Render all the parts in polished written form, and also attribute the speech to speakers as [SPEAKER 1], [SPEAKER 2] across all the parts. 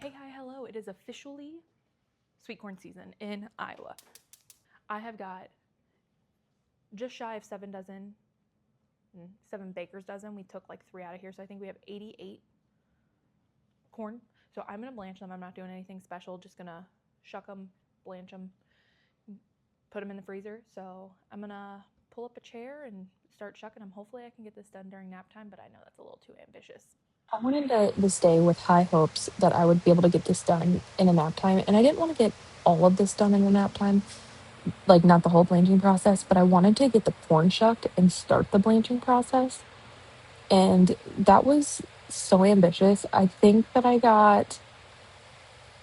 [SPEAKER 1] Hey, hi, hello. It is officially sweet corn season in Iowa. I have got just shy of 7 baker's dozen. We took like 3 out of here, so I think we have 88 corn. So I'm gonna blanch them. I'm not doing anything special, just gonna shuck them, blanch them, put them in the freezer. So I'm gonna pull up a chair and start shucking them. Hopefully I can get this done during nap time, but I know that's a little too ambitious.
[SPEAKER 2] I went into this day with high hopes that I would be able to get this done in a nap time, and I didn't want to get all of this done in a nap time, like not the whole blanching process, but I wanted to get the corn shucked and start the blanching process. And that was so ambitious. I think that I got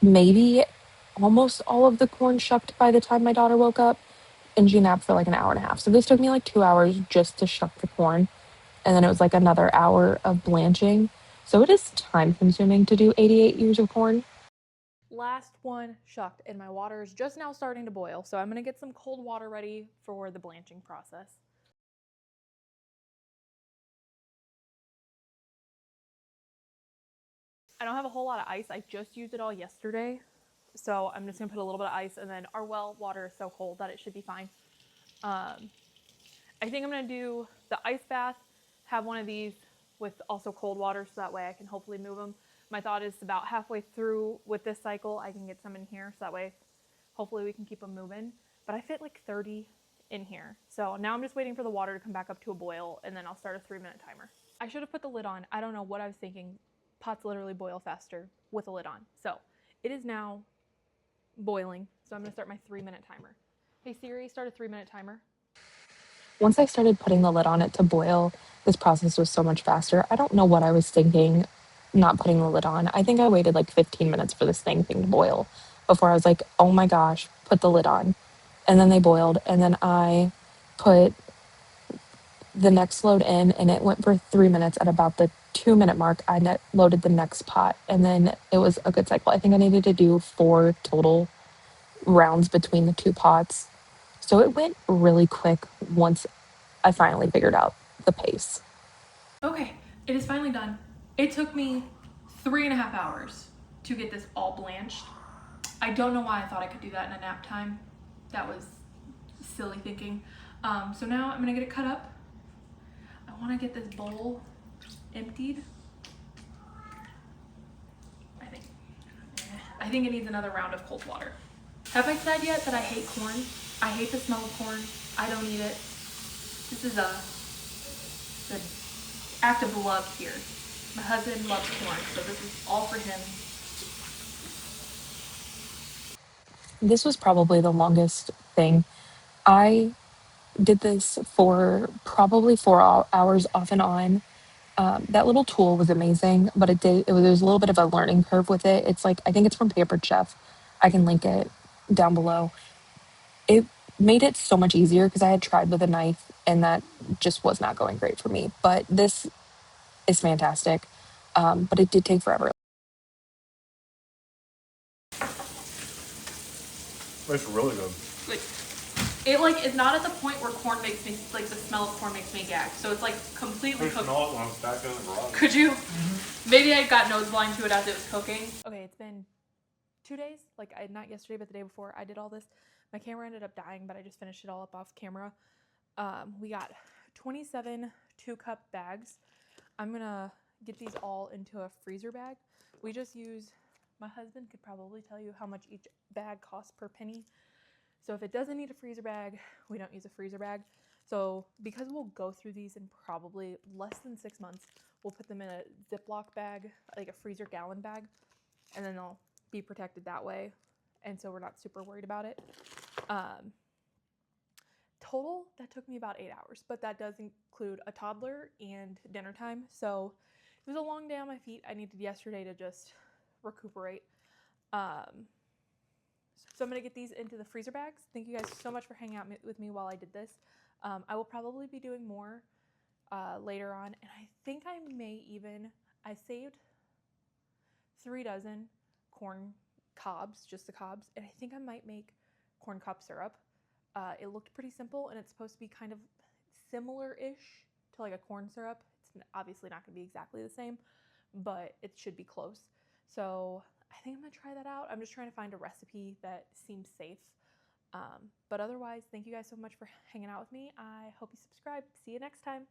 [SPEAKER 2] maybe almost all of the corn shucked by the time my daughter woke up, and she napped for like an hour and a half. So this took me like 2 hours just to shuck the corn, and then it was like another hour of blanching. So it is time consuming to do 88 ears of corn.
[SPEAKER 1] Last one shucked, and my water is just now starting to boil, so I'm gonna get some cold water ready for the blanching process. I don't have a whole lot of ice. I just used it all yesterday, so I'm just gonna put a little bit of ice, and then our well water is so cold that it should be fine. I think I'm gonna do the ice bath, have one of these with also cold water, so that way I can hopefully move them. My thought is about halfway through with this cycle, I can get some in here, so that way hopefully we can keep them moving. But I fit like 30 in here. So now I'm just waiting for the water to come back up to a boil, and then I'll start a 3-minute timer. I should have put the lid on. I don't know what I was thinking. Pots literally boil faster with a lid on. So it is now boiling. So I'm gonna start my 3-minute timer. Hey Siri, start a 3-minute timer.
[SPEAKER 2] Once I started putting the lid on it to boil, this process was so much faster. I don't know what I was thinking not putting the lid on. I think I waited like 15 minutes for this thing to boil before I was like, oh my gosh, put the lid on. And then they boiled, and then I put the next load in, and it went for 3 minutes. At about the 2 minute mark, I loaded the next pot, and then it was a good cycle. I think I needed to do 4 total rounds between the 2 pots. So it went really quick once I finally figured out the pace.
[SPEAKER 1] Okay, it is finally done. It took me 3.5 hours to get this all blanched. I don't know why I thought I could do that in a nap time. That was silly thinking. So now I'm gonna get it cut up. I wanna get this bowl emptied. I think it needs another round of cold water. Have I said yet that I hate corn? I hate the smell of corn. I don't eat it. This is an act of love here. My husband loves corn, so this is all for him.
[SPEAKER 2] This was probably the longest thing. I did this for probably 4 hours off and on. That little tool was amazing, but there was a little bit of a learning curve with it. It's like, I think it's from Pampered Chef. I can link it down below. It made it so much easier because I had tried with a knife and that just was not going great for me. But this is fantastic. But it did take forever.
[SPEAKER 3] It's really good.
[SPEAKER 1] Like, it like is not at the point where corn makes me like the smell of corn makes me gag. So it's like completely cooked.
[SPEAKER 3] Smell it when it's back in the garage.
[SPEAKER 1] Could you? Maybe I got nose blind to it as it was cooking. Okay, it's been 2 days. Like not yesterday, but the day before I did all this. My camera ended up dying, but I just finished it all up off camera. We got 27 2-cup bags. I'm gonna get these all into a freezer bag. We just use, my husband could probably tell you how much each bag costs per penny. So if it doesn't need a freezer bag, we don't use a freezer bag. So because we'll go through these in probably less than 6 months, we'll put them in a Ziploc bag, like a freezer gallon bag, and then they'll be protected that way. And so we're not super worried about it. Total, that took me about 8 hours, but that does include a toddler and dinner time. So it was a long day on my feet. I needed yesterday to just recuperate. So I'm gonna get these into the freezer bags. Thank you guys so much for hanging out with me while I did this. I will probably be doing more later on, and I think I may even, I saved 3 dozen corn cobs, just the cobs, and I think I might make corn cob syrup. It looked pretty simple, and it's supposed to be kind of similar-ish to like a corn syrup. It's obviously not gonna be exactly the same, but it should be close. So I think I'm gonna try that out. I'm just trying to find a recipe that seems safe. But otherwise, thank you guys so much for hanging out with me. I hope you subscribe. See you next time.